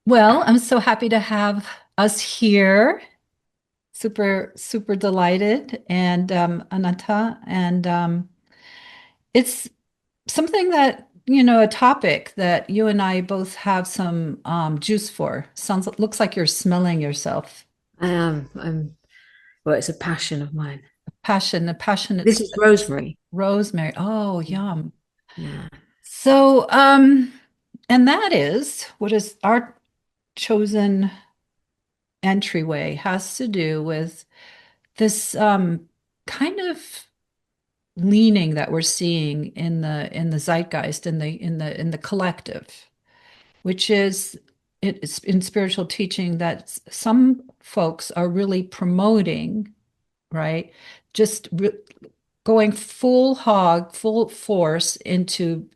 Well, I'm so happy to have us here. Super, super delighted. And Ananta, and it's something that, a topic that you and I both have some juice for. Looks like you're smelling yourself. I am. Well, it's a passion of mine. A passionate This is rosemary. rosemary. Oh, yum. Yeah. So, and that is what is our chosen entryway has to do with this kind of leaning that we're seeing in the zeitgeist in the collective, which is it's in spiritual teaching that some folks are really promoting, right? Just going full hog, full force into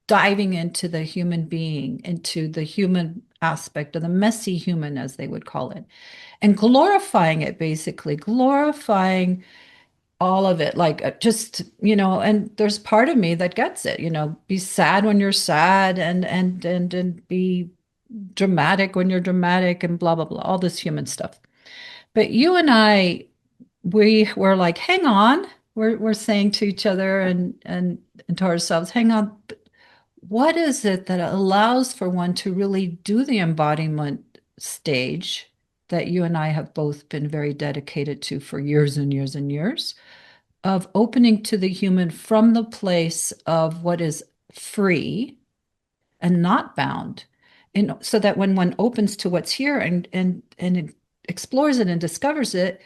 diving into the human being, into the human aspect of the messy human, as they would call it, and glorifying it, basically glorifying all of it, like just, and there's part of me that gets it, be sad when you're sad, and be dramatic when you're dramatic, and blah blah blah, all this human stuff. But you and I, we were like, hang on, we're saying to each other and to ourselves, hang on, what is it that allows for one to really do the embodiment stage that you and I have both been very dedicated to for years and years and years, of opening to the human from the place of what is free and not bound, and so that when one opens to what's here and it explores it and discovers it,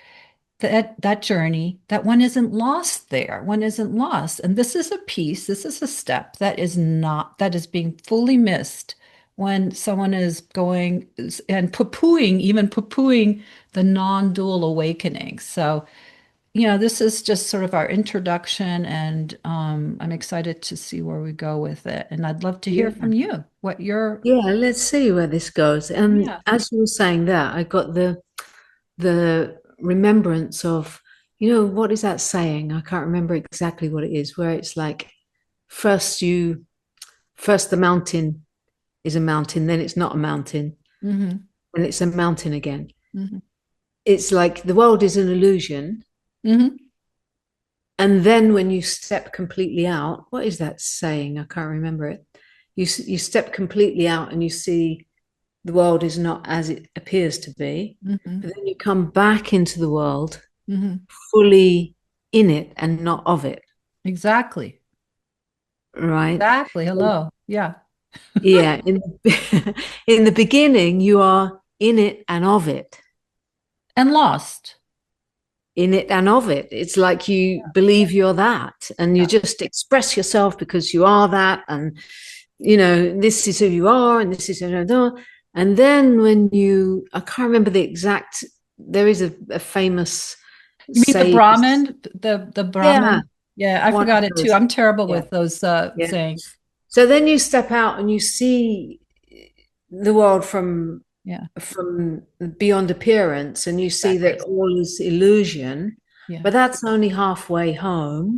that journey, that one isn't lost there, one isn't lost. And this is a piece, this is a step that is being fully missed when someone is going and poo-pooing the non-dual awakening. So, this is just sort of our introduction, and I'm excited to see where we go with it. And I'd love to hear Yeah. from you, what your, Yeah, let's see where this goes. And yeah, as you were saying that, I got the remembrance of, what is that saying? I can't remember exactly what it is, where it's like first you first the mountain is a mountain, then it's not a mountain, mm-hmm, and it's a mountain again. mm-hmm, It's like the world is an illusion. mm-hmm. And then when you step completely out, what is that saying? I can't remember it. You step completely out and you see the world is not as it appears to be. Mm-hmm. But then you come back into the world Mm-hmm. fully in it and not of it. Exactly. Right. Exactly. Hello. Yeah. Yeah. In the beginning, you are in it and of it. And lost. In it and of it. It's like you believe you're that and you Yeah. just express yourself because you are that. And, this is who you are and this is who you are. And then I can't remember the exact, there is a famous You mean the say, Brahmin, the yeah, Brahmin? Yeah, I one forgot of it too. those. I'm terrible Yeah, with those yeah. sayings. So then you step out and you see the world Yeah, from beyond appearance and you see exactly. that all is illusion, Yeah, but that's only halfway home,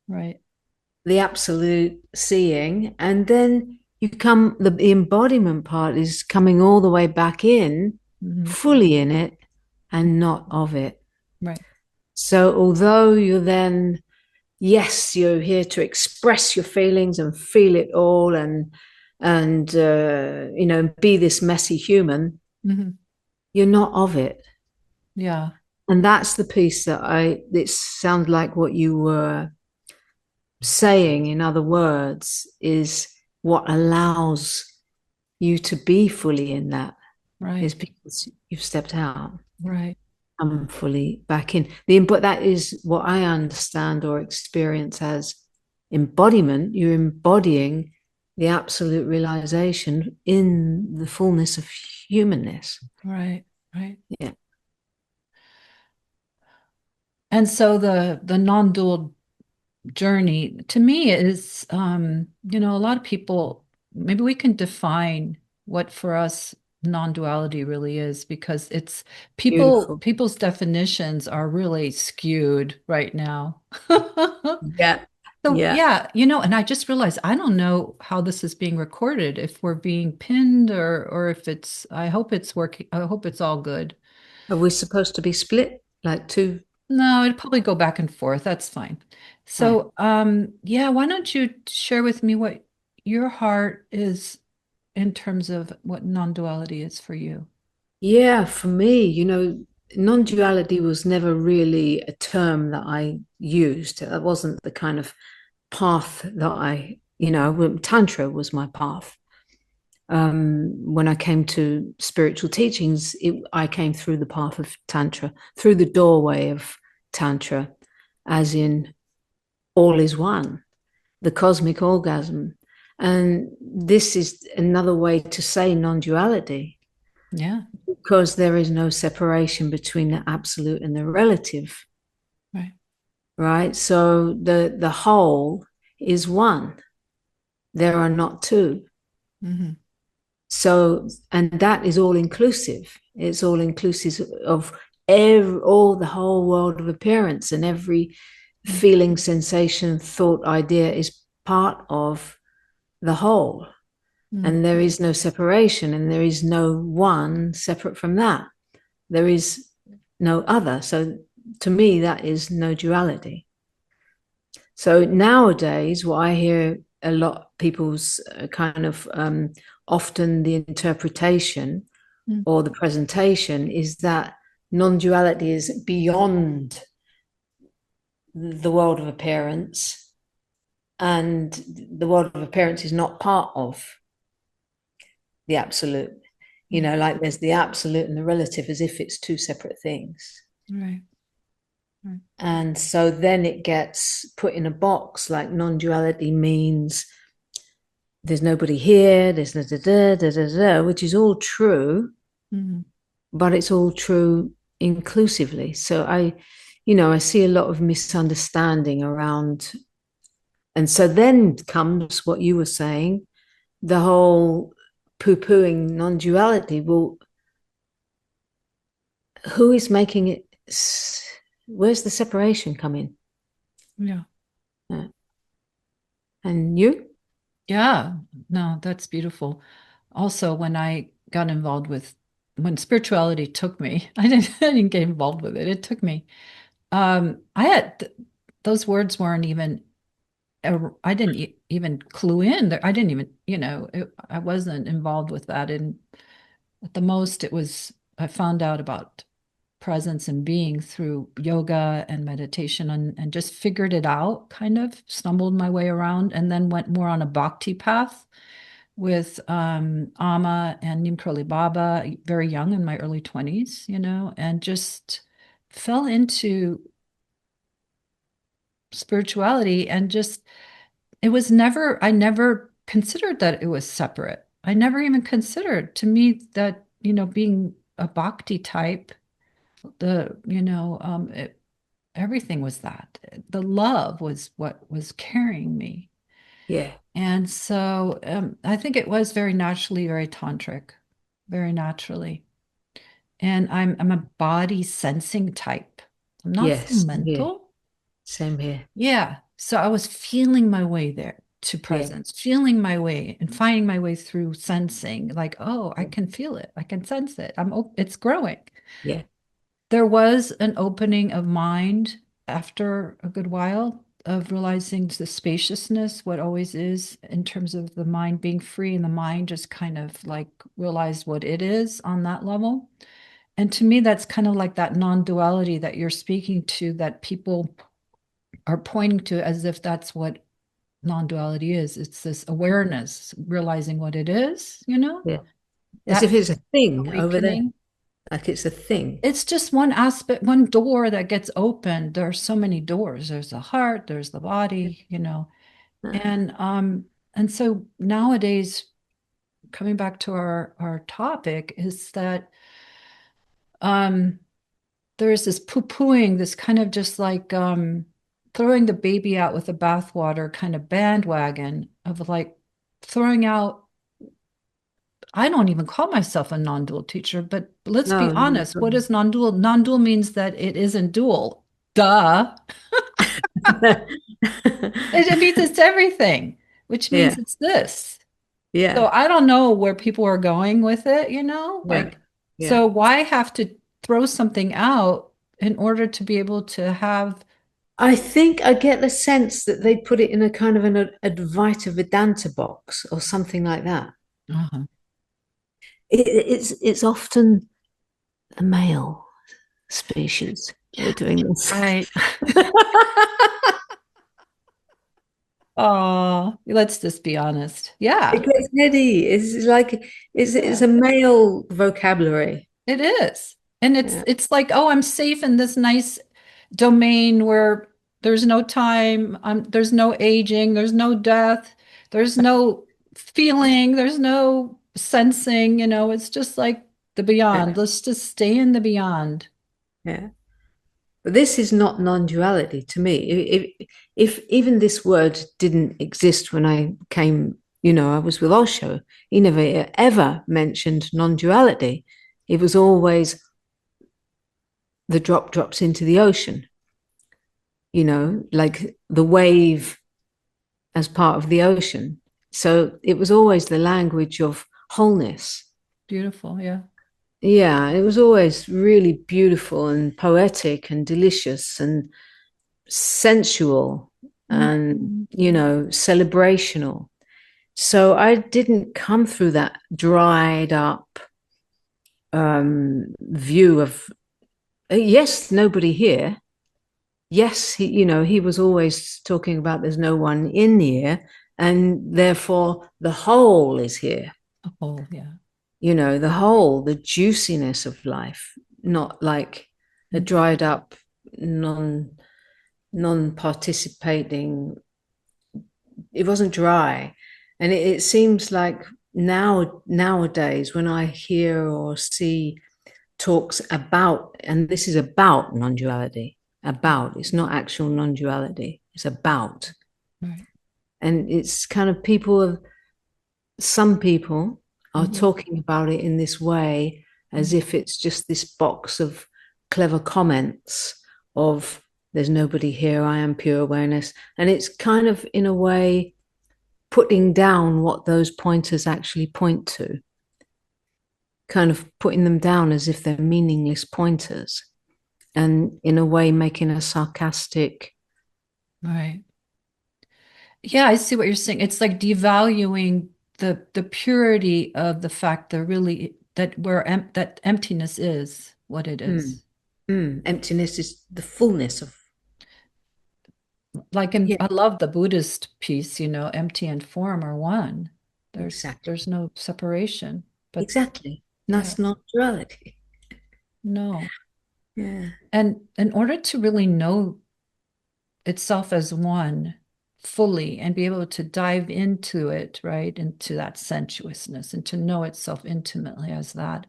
right. the absolute seeing. And then the embodiment part is coming all the way back in, Hmm. fully in it and not of it. Right. So although you're then, yes, you're here to express your feelings and feel it all and be this messy human, Hmm. you're not of it. Yeah. And that's the piece it sounds like what you were saying, in other words, is what allows you to be fully in that Right. is because you've stepped out. Right. I'm fully back in. But that is what I understand or experience as embodiment. You're embodying the absolute realization in the fullness of humanness. Right. Right. Yeah. And so the non-dual journey to me is, a lot of people, maybe we can define what for us non-duality really is, because it's Beautiful. people's definitions are really skewed right now. Yeah. So Yeah. yeah, and I just realized I don't know how this is being recorded, if we're being pinned or if I hope it's working. I hope it's all good. Are we supposed to be split like two? No, it'd probably go back and forth. That's fine. Right. So, yeah, why don't you share with me what your heart is in terms of what non-duality is for you? Yeah, for me, non-duality was never really a term that I used. That wasn't the kind of path that Tantra was my path. When I came to spiritual teachings, I came through the path of Tantra, through the doorway of Tantra, as in all is one, the cosmic orgasm. And this is another way to say non duality Yeah, because there is no separation between the absolute and the relative, right. right? So the whole is one, there are not two. Hmm. So, and that is all inclusive. It's all inclusive of all the whole world of appearance, and every feeling, sensation, thought, idea is part of the whole. Mm-hmm. And there is no separation, and there is no one separate from that. There is no other. So, to me, that is no duality. So nowadays, what I hear a lot people's kind of often the interpretation or the presentation is that non-duality is beyond the world of appearance, and the world of appearance is not part of the absolute. Like there's the absolute and the relative as if it's two separate things. Right, right. And so then it gets put in a box like non duality means there's nobody here, there's da da da da da, da which is all true, Mm-hmm. but it's all true inclusively. So I see a lot of misunderstanding around. And so then comes what you were saying, the whole poo pooing non duality. Well, who is making it? Where's the separation come in? Yeah. Uh, And you? Yeah, no, that's beautiful. Also, when I got involved with when spirituality took me, I didn't get involved with it. It took me. I had those words weren't even I didn't even clue in there. I didn't even, I wasn't involved with that. And at the most, I found out about presence and being through yoga and meditation and just figured it out, kind of stumbled my way around, and then went more on a bhakti path with Amma and Neem Karoli Baba, very young in my early 20s, and just fell into spirituality and just I never considered that it was separate. I never even considered to me that, being a bhakti type, everything was that. The love was what was carrying me. Yeah. And so I think it was very naturally, very tantric, very naturally. And I'm a body sensing type. I'm not so Yes. Yeah. mental. Same here. Yeah. So I was feeling my way there to Yeah. presence, feeling my way and finding my way through sensing like, oh, I can feel it. I can sense it. It's growing. Yeah. There was an opening of mind after a good while of realizing the spaciousness, what always is in terms of the mind being free and the mind just kind of like realized what it is on that level. And to me, that's kind of like that non-duality that you're speaking to, that people are pointing to as if that's what non-duality is. It's this awareness, realizing what it is, Yeah. As that if it's a thing over there. awakening. Like it's a thing. It's just one aspect, one door that gets opened. There are so many doors. There's the heart, there's the body, Uh, and so nowadays, coming back to our topic, is that um there's this poo-pooing, this kind of just like throwing the baby out with the bathwater kind of bandwagon of like throwing out. I don't even call myself a non-dual teacher, but let's be no, no. honest. What is non-dual? Non-dual means that it isn't dual. Duh. It means it's everything, which Yeah, means it's this. So yeah, I don't know where people are going with it, yeah, like, yeah. so why have to throw something out in order to be able to have, I think I get the sense that they put it in a kind of an Advaita Vedanta box or something like that. uh-huh. It's often the male species that are doing this. Right. Oh, let's just be honest. It Yeah. gets heady. It's like it's Yeah. a male vocabulary. It is. And it's Yeah, it's like, oh, I'm safe in this nice domain where there's no time, there's no aging, there's no death, there's no feeling, there's no sensing, it's just like the beyond. yeah, Let's just stay in the beyond. yeah. But this is not non-duality to me. If even this word didn't exist when I came, I was with Osho. He never ever mentioned non-duality. It was always the drop drops into the ocean, like the wave as part of the ocean. So it was always the language of wholeness. Beautiful, yeah. Yeah, it was always really beautiful and poetic and delicious and sensual and, Mhm. celebrational. So I didn't come through that dried up view of, yes, nobody here. Yes, he was always talking about there's no one in here, and therefore the whole is here. Oh, yeah. The whole, the juiciness of life, not like a Mhm. dried up, non participating. It wasn't dry, and it seems like nowadays when I hear or see talks about, and this is about non-duality, about, it's not actual non-duality, it's about, Right. and it's kind of some people are Mhm. talking about it in this way as Mhm. if it's just this box of clever comments of there's nobody here, I am pure awareness, and it's kind of in a way putting down what those pointers actually point to, kind of putting them down as if they're meaningless pointers, and in a way making a sarcastic. Right. Yeah, I see what you're saying. It's like devaluing the purity of the fact that really that emptiness is what it Mm, is. emptiness is the fullness of. Like in Yeah, I love the Buddhist piece, empty and form are one. There's exactly, no separation. But exactly. yeah, That's not duality. no. Yeah. And in order to really know itself as one fully and be able to dive into it, right, into that sensuousness and to know itself intimately as that,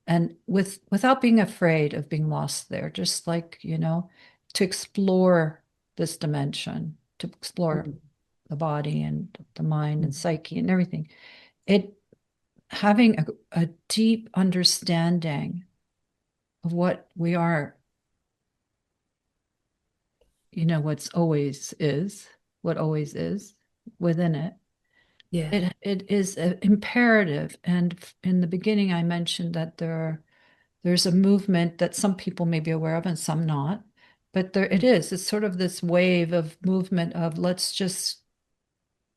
and without being afraid of being lost there, just like, to explore this dimension, to explore Mm, the body and the mind and mm. psyche and everything. It having a deep understanding of what we are, what's always is, what always is within it. Yeah. It is imperative. And in the beginning, I mentioned that there's a movement that some people may be aware of and some not. But there it Mm. is. It's sort of this wave of movement of let's just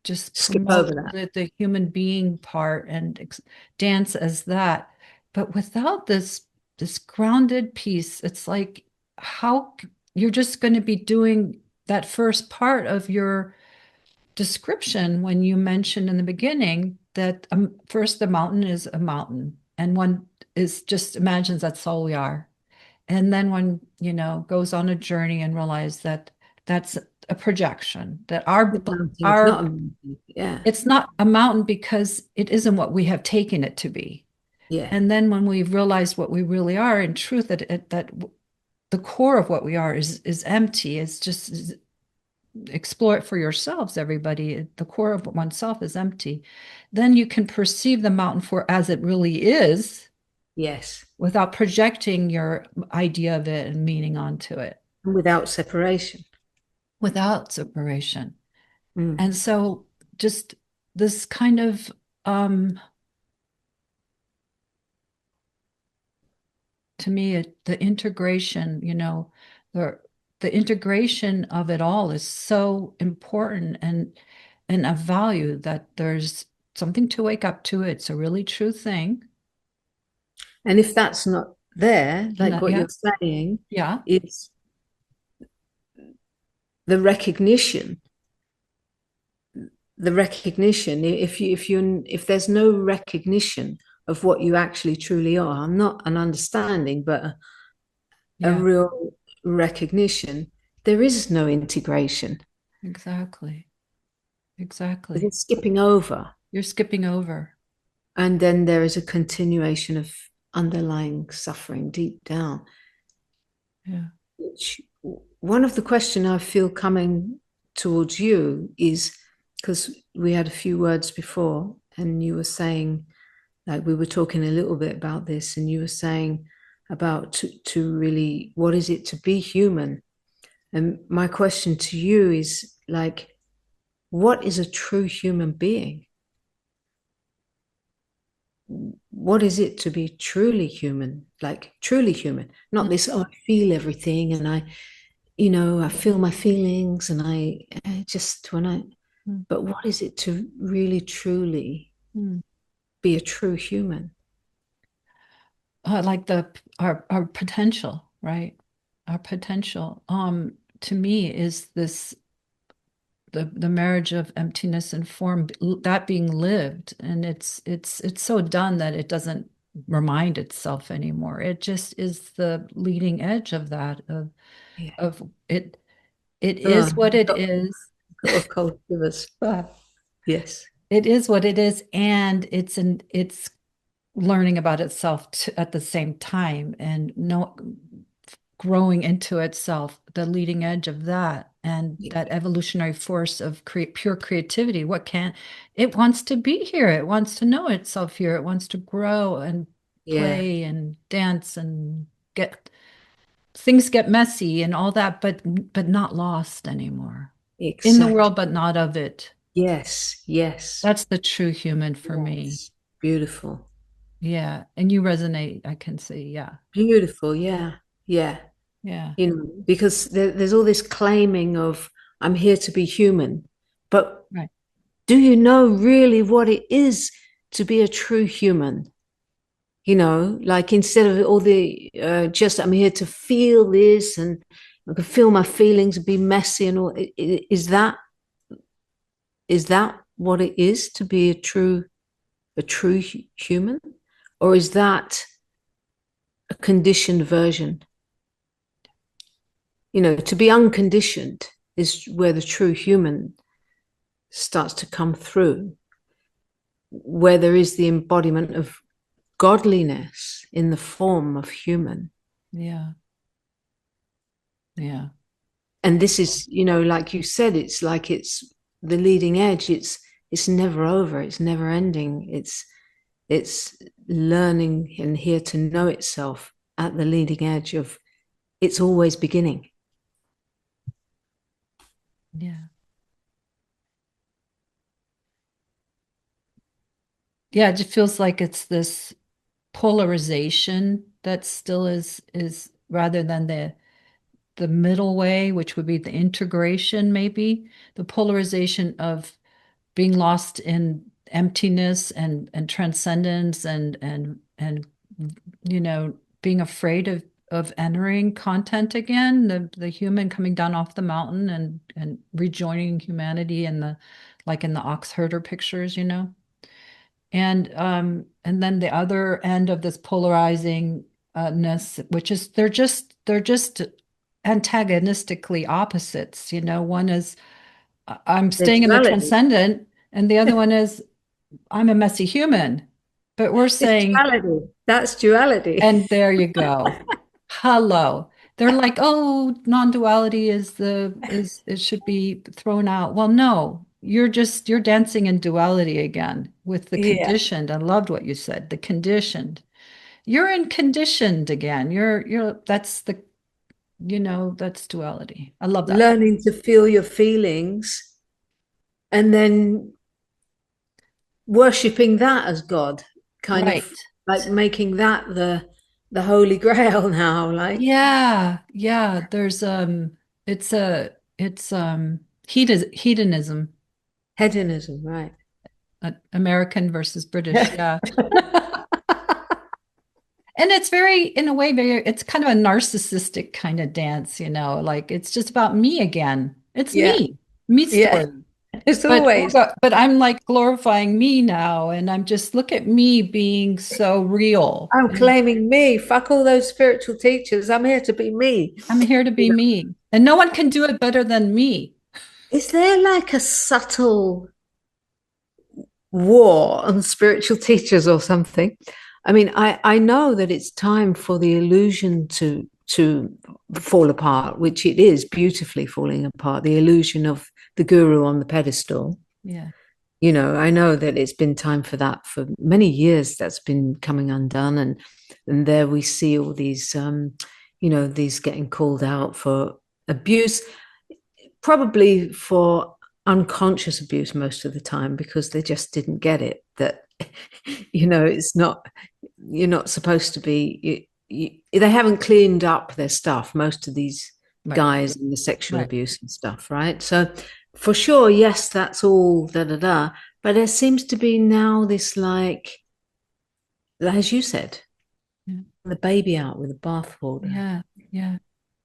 Skip promote over that. the human being part and dance as that. But without this grounded piece, it's like how you're just going to be doing that first part of your description when you mentioned in the beginning that first the mountain is a mountain and one is just imagines that's all we are. And then one, goes on a journey and realize that that's a projection, that The mountain is not our a mountain. Yeah. it's not a mountain because it isn't what we have taken it to be. Yeah. And then when we've realized what we really are, in truth, that the core of what we are is empty. It's just explore it for yourselves, everybody. The core of oneself is empty. Then you can perceive the mountain for as it really is Yes. without projecting your idea of it and meaning onto it. And without separation. without separation. Mm. And so just this kind of to me the integration, the the integration of it all is so important and a value that there's something to wake up to. It's a really true thing. And if that's not there, And like that, what yeah, you're saying, yeah, it's the recognition. The recognition. If there's no recognition of what you actually truly are, not an understanding, but a yeah, real recognition, there is no integration. exactly, exactly. It's skipping over. You're skipping over. And then there is a continuation of underlying suffering deep down. Yeah, Which one of the questions I feel coming towards you is because we had a few words before, and you were saying, like we were talking a little bit about this, and you were saying about to really, what is it to be human? And my question to you is like, what is a true human being? What is it to be truly human? Like truly human, not this, oh, I feel everything and I feel my feelings and I just when I, but what is it to really truly mm-hmm. be a true human? Like the our potential, right? Our potential, to me is this the marriage of emptiness and form, that being lived, and it's so done that it doesn't remind itself anymore. It just is the leading edge of that Yeah. of it. It Oh, is what it is. got a cold shivers. Ah, yes. It is what it is, and it's learning about itself at the same time, and no growing into itself, the leading edge of that, and Yeah. that evolutionary force of pure creativity. What can it wants to be here? It wants to know itself here. It wants to grow and Yeah. play and dance and get things get messy and all that, but not lost anymore. In the Exactly. world, but not of it. Yes. Yes. That's the true human for me. Yes. Beautiful. Yeah. And you resonate, I can see. Yeah. Beautiful. Yeah. Yeah. Yeah. Because there's all this claiming of I'm here to be human, but Right. do you know really what it is to be a true human? Like instead of all the just I'm here to feel this and I can feel my feelings and be messy and all. Is that what it is to be a true human, or is that a conditioned version? To be unconditioned is where the true human starts to come through, where there is the embodiment of godliness in the form of human. Yeah. Yeah. And this is, like you said, it's like it's the leading edge. It's never over. It's never ending. It's learning and here to know itself at the leading edge of it's always beginning. Yeah. Yeah, it just feels like it's this polarization that still is rather than the middle way, which would be the integration, maybe the polarization of being lost in emptiness and transcendence and being afraid of entering content again, the human coming down off the mountain and rejoining humanity in the like in the ox herder pictures. And then the other end of this polarizing ness, which is they're just antagonistically opposites. One is I'm There's staying in the duality. transcendent, and the other one is I'm a messy human. But we're It's saying, duality. That's duality. and there you go. Hello. They're like, oh, non-duality is it should be thrown out. Well, no, you're dancing in duality again with the Yeah. conditioned. I loved what you said, the conditioned. You're in conditioned again. You're that's the That's duality. I love that. Learning to feel your feelings and then worshipping that as God, kind of Right. like making that the holy grail now, like Yeah, yeah. It's hedonism, hedonism, right? American versus British. Yeah. And it's very, in a way, it's kind of a narcissistic kind of dance, like it's just about me again. It's Yeah, me yeah. story. It's But always but I'm like glorifying me now, and I'm just look at me being so real. I'm And claiming me. Fuck all those spiritual teachers. I'm here to be me. I'm here to You be know, me. And no one can do it better than me. is there like a subtle war on spiritual teachers or something? I mean, I know that it's time for the illusion to fall apart, which it is beautifully falling apart, the illusion of the guru on the pedestal. Yeah. I know that it's been time for that for many years. That's been coming undone, and there we see all these these getting called out for abuse, probably for unconscious abuse most of the time, because they just didn't get it that it's not, you're not supposed to be, they haven't cleaned up their stuff, most of these Right. guys in the sexual Right. abuse and stuff, right? So for sure, yes, that's all da da da, but there seems to be now this, like, as you said, Yeah. the baby out with the bathwater Yeah. Yeah.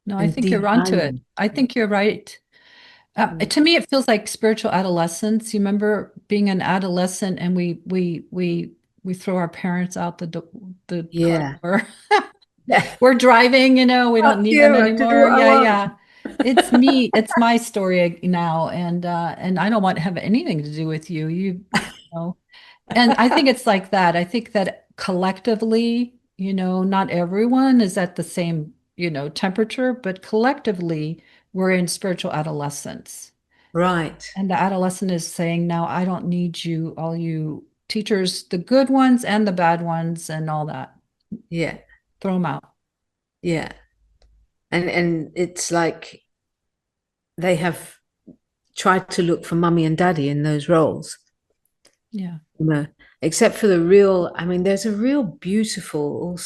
No, I and think you're onto it. devaluing. I think you're right. Mm. To me, it feels like spiritual adolescence. You remember being an adolescent and we throw our parents out the car Yeah. door. Yeah. We're driving, we don't Fuck need them you, I can do anymore. what I Yeah, want. yeah. It's me. It's my story now, and I don't want to have anything to do with you. You know. And I think it's like that. I think that collectively, not everyone is at the same, temperature, but collectively, we're in spiritual adolescence. Right. And the adolescent is saying, now I don't need you, all you teachers, the good ones and the bad ones and all that. Yeah. Throw them out. Yeah. And it's like they have tried to look for mummy and daddy in those roles, Yeah. you know, except for the real, I mean, there's a really beautiful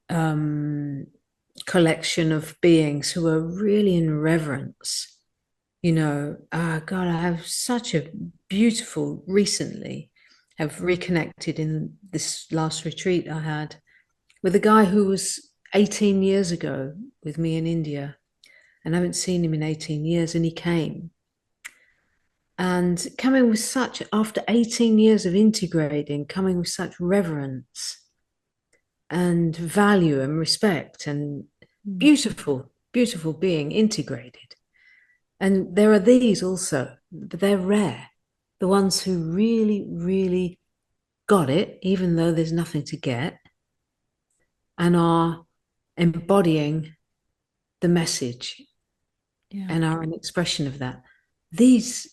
um collection of beings who are really in reverence. God, I have such a beautiful, recently have reconnected in this last retreat I had with a guy who was 18 years ago with me in India, and I haven't seen him in 18 years, and he came. And coming with such, after 18 years of integrating, coming with such reverence and value and respect and Mm. beautiful, beautiful being integrated. And there are these also, but they're rare. The ones who really, really got it, even though there's nothing to get, and are embodying the message Yeah. and are an expression of that. It's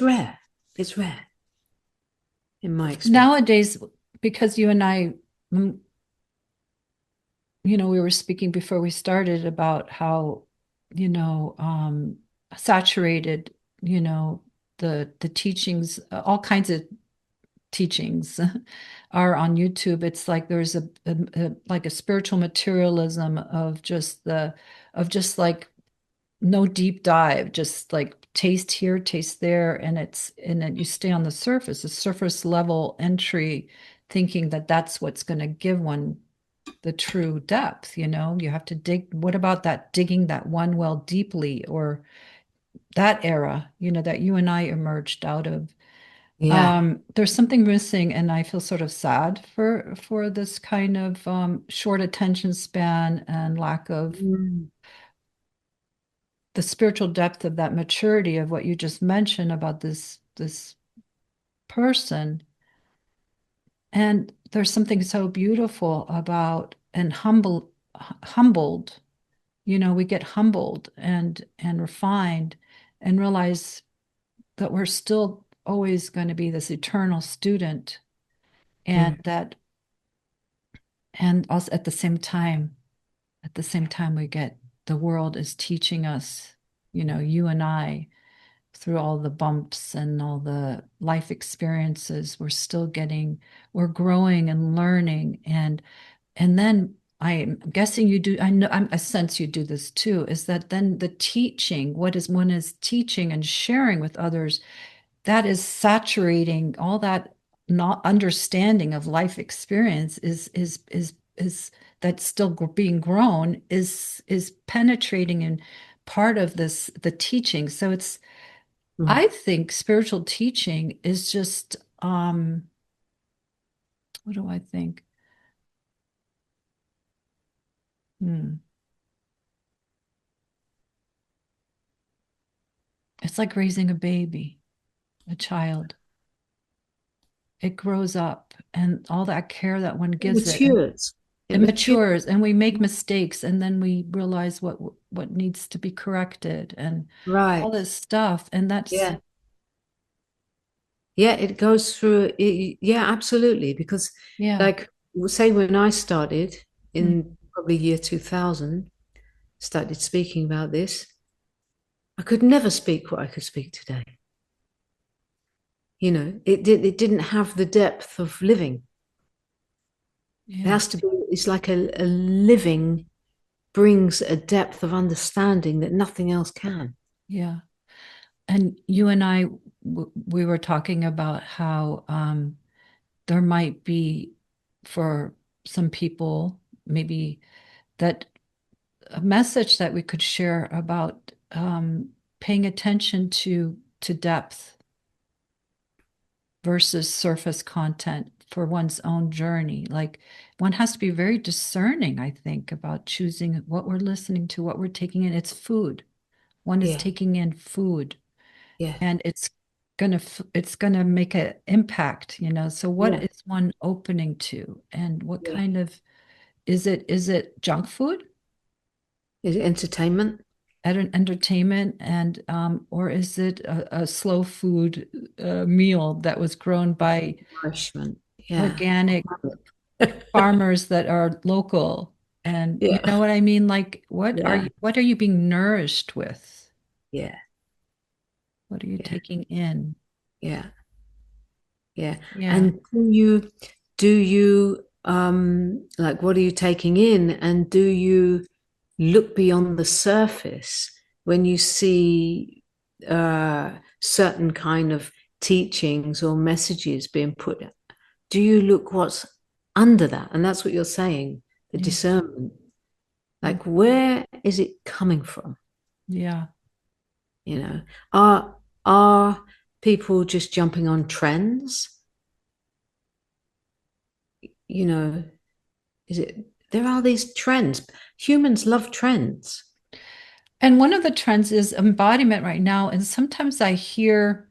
rare. It's rare in my experience. Nowadays, because you and I, mm, we were speaking before we started about how, saturated, the teachings, all kinds of teachings are on YouTube. It's like there's like a spiritual materialism of just like no deep dive, just like taste here, taste there, and then you stay on the surface, a surface level entry, thinking that that's what's going to give one the true depth. You have to dig. What about that digging that one well deeply, or that era, that you and I emerged out of? Yeah. There's something missing, and I feel sort of sad for this kind of short attention span and lack of Mm, the spiritual depth of that maturity of what you just mentioned about this person. And there's something so beautiful about and humbled. We get humbled and refined and realize that we're still always going to be this eternal student, and mm, that and also at the same time at the same time we get the world is teaching us, you and I, through all the bumps and all the life experiences, we're growing and learning. And then I'm guessing you do, I sense you do this too, is that then the teaching, what is one is teaching and sharing with others, that is saturating all that not understanding of life experience is that's still being grown is penetrating and part of this the teaching. So Mm. I think spiritual teaching is just what do I think? Hmm. It's like raising a baby, a child. It grows up and all that care that one It gives it and matures. It it matures. matures and we make mistakes and then we realize what needs to be corrected and all Right. this stuff. And that's Yeah. Yeah, it goes through it, yeah, absolutely. Because yeah. like say when I started Mm, in probably year 2000, started speaking about this, I could never speak what I could speak today. It didn't have the depth of living. It yeah. has to be, it's like a living brings a depth of understanding that nothing else can. Yeah. And you and I, we were talking about how there might be for some people, maybe that a message that we could share about paying attention to depth versus surface content for one's own journey. Like one has to be very discerning, I think, about choosing what we're listening to, what we're taking in. It's food. One is Yeah, taking in food yeah, and it's gonna make an impact. So what yeah, is one opening to and what yeah. kind of is it junk food? Is it entertainment? At an entertainment and or is it a slow food meal that was grown by Nourishment. Yeah. organic farmers that are local and you Yeah, know what I mean, like yeah, what are you being nourished with, yeah, what are you yeah, taking in? yeah, yeah. Yeah, And do you like what are you taking in? And do you look beyond the surface when you see certain kind of teachings or messages being put? Do you look what's under that? And that's what you're saying, the yeah, discernment. mm, Like, where is it coming from? yeah. You know, are people just jumping on trends? You know, is it there are these trends? Humans love trends. And one of the trends is embodiment right now, and sometimes I hear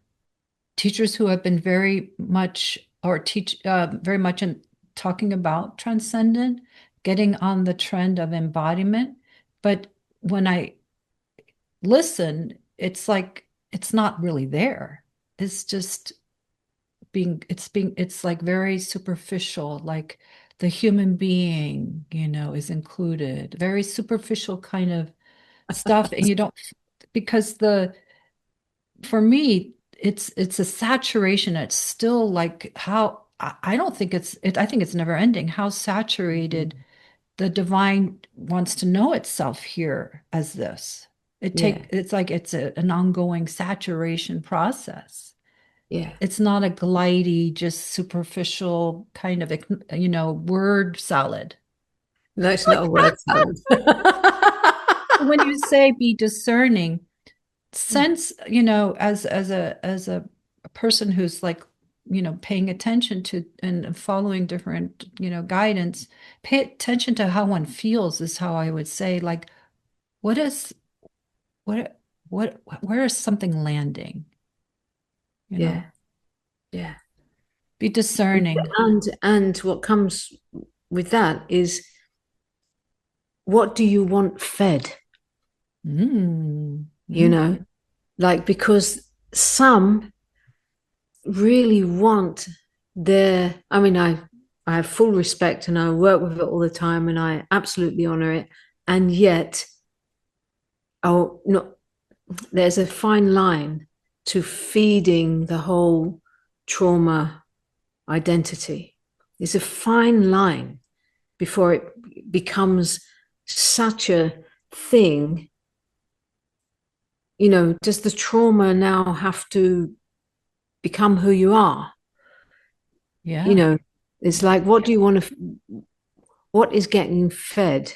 teachers who have been very much or teach very much in talking about transcendent, getting on the trend of embodiment. But when I listen, it's like it's not really there. It's just it's like very superficial, like the human being, is included, very superficial kind of stuff. And you don't, because for me, it's a saturation. It's still like how I don't think I think it's never ending, how saturated the divine wants to know itself here as this. Yeah, It's like it's an ongoing saturation process. yeah. It's not a glidey, just superficial kind of, word salad. No, it's not a word salad. When you say be discerning, sense, as a person who's like, paying attention to and following different, guidance, pay attention to how one feels is how I would say, like, what is what where is something landing? You know, Yeah, yeah. be discerning. And what comes with that is what do you want fed? Mm, You mm, know, like because some really want I mean, I have full respect and I work with it all the time and I absolutely honor it. And yet, oh no, there's a fine line to feeding the whole trauma identity. There's a fine line before it becomes such a thing. Does the trauma now have to become who you are? you Yeah. know it's like, what do you want to, what is getting fed?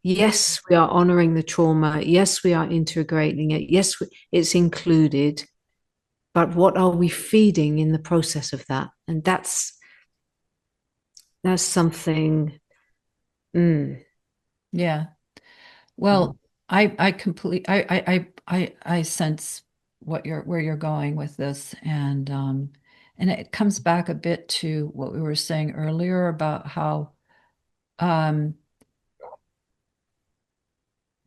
Yes, we are honoring the trauma. Yes, we are integrating it. Yes, it's included. But what are we feeding in the process of that? And that's something. mm, Yeah. mm, Well, I complete I sense where you're going with this, and it comes back a bit to what we were saying earlier about how um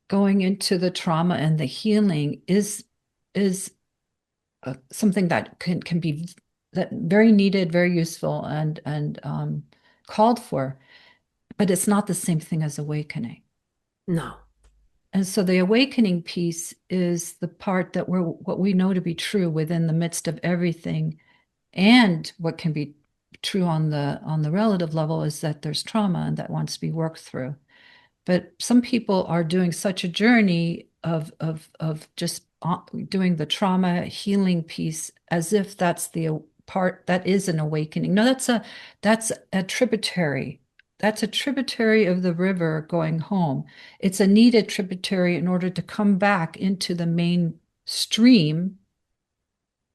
going into the trauma and the healing is something that can be that very needed, very useful, and called for, but it's not the same thing as awakening. no. And so the awakening piece is the part that we're what we know to be true within the midst of everything, and what can be true on the relative level is that there's trauma and that wants to be worked through. But some people are doing such a journey of just doing the trauma healing piece as if that's the part that is an awakening. No, that's a tributary. That's a tributary of the river going home. It's a needed tributary in order to come back into the main stream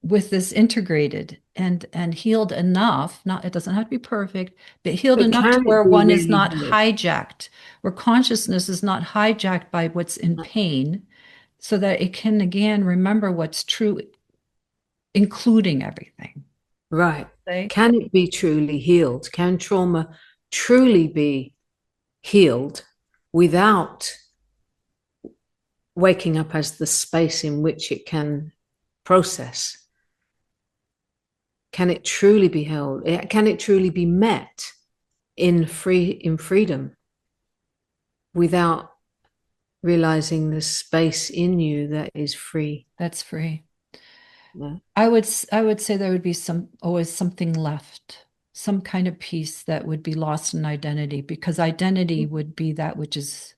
with this integrated and healed enough. Not, it doesn't have to be perfect, but healed But enough to can where it be one is really not healed? hijacked, where consciousness is not hijacked by what's in pain, so that it can again remember what's true, including everything. Right. Say, Can it be truly healed? Can trauma truly be healed without waking up as the space in which it can process? Can it truly be held? Can it truly be met in freedom without realizing the space in you that is free? that's free. Yeah. I would say there would be some always something left, some kind of piece that would be lost in identity, because identity would be that which is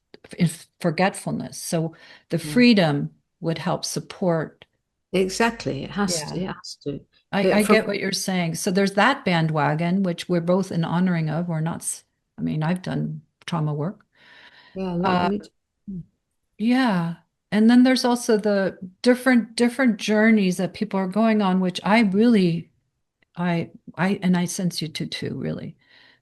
forgetfulness. So the Yeah. freedom would help support. Exactly. It has to. Yeah, It has to. I From get what you're saying. So there's that bandwagon, which we're both in honoring of. We're not, I mean, I've done trauma work. yeah, not Uh, me. yeah. And then there's also the different journeys that people are going on, which I really and I sense you too, really.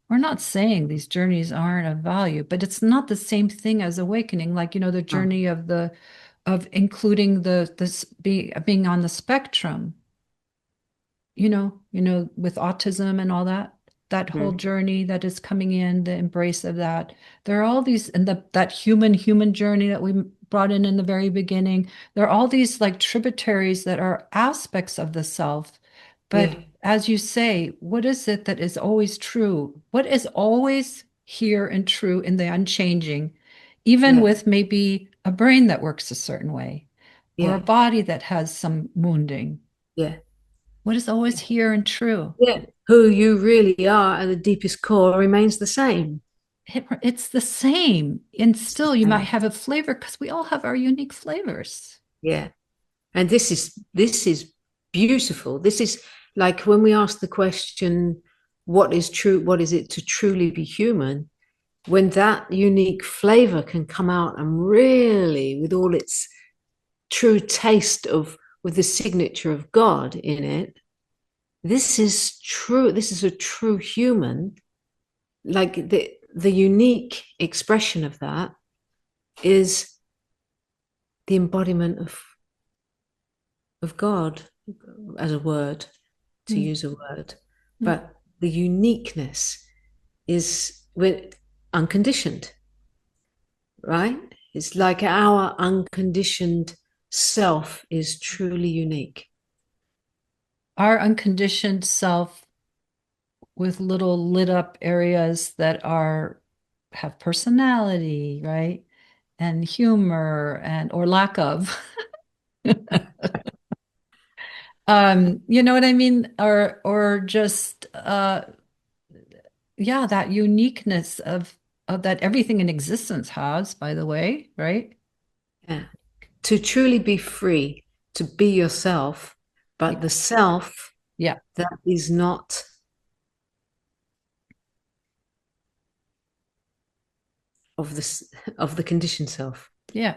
We're not saying these journeys aren't of value, but it's not the same thing as awakening. Like, the Oh. journey of including being on the spectrum, with autism and all that, that whole Mm. journey that is coming in, the embrace of that. There are all these, and that human journey that we brought in the very beginning. There are all these like tributaries that are aspects of the self. Yeah. But as you say, what is it that is always true? What is always here and true in the unchanging, even Yeah. with maybe a brain that works a certain way or a Yeah. body that has some wounding? Yeah. What is always here and true? Yeah. Who you really are at the deepest core remains the same. It's the same. And It's the still, you might same. have a flavor because we all have our unique flavors. Yeah. And this is beautiful. This is like when we ask the question, what is true? What is it to truly be human? When that unique flavor can come out and really, with all its true taste of, with the signature of God in it, this is true. This is a true human. Like the unique expression of that is the embodiment of God, as a word, to Mm, use a word. mm. But the uniqueness is with unconditioned, right? It's like our unconditioned self is truly unique. Our unconditioned self with little lit up areas that are have personality, right? and humor and or lack of. You know what I mean? Or just yeah, that uniqueness of that everything in existence has, by the way, right? Yeah. To truly be free, to be yourself, but the Yeah. self Yeah. that is not of this of the conditioned self. Yeah.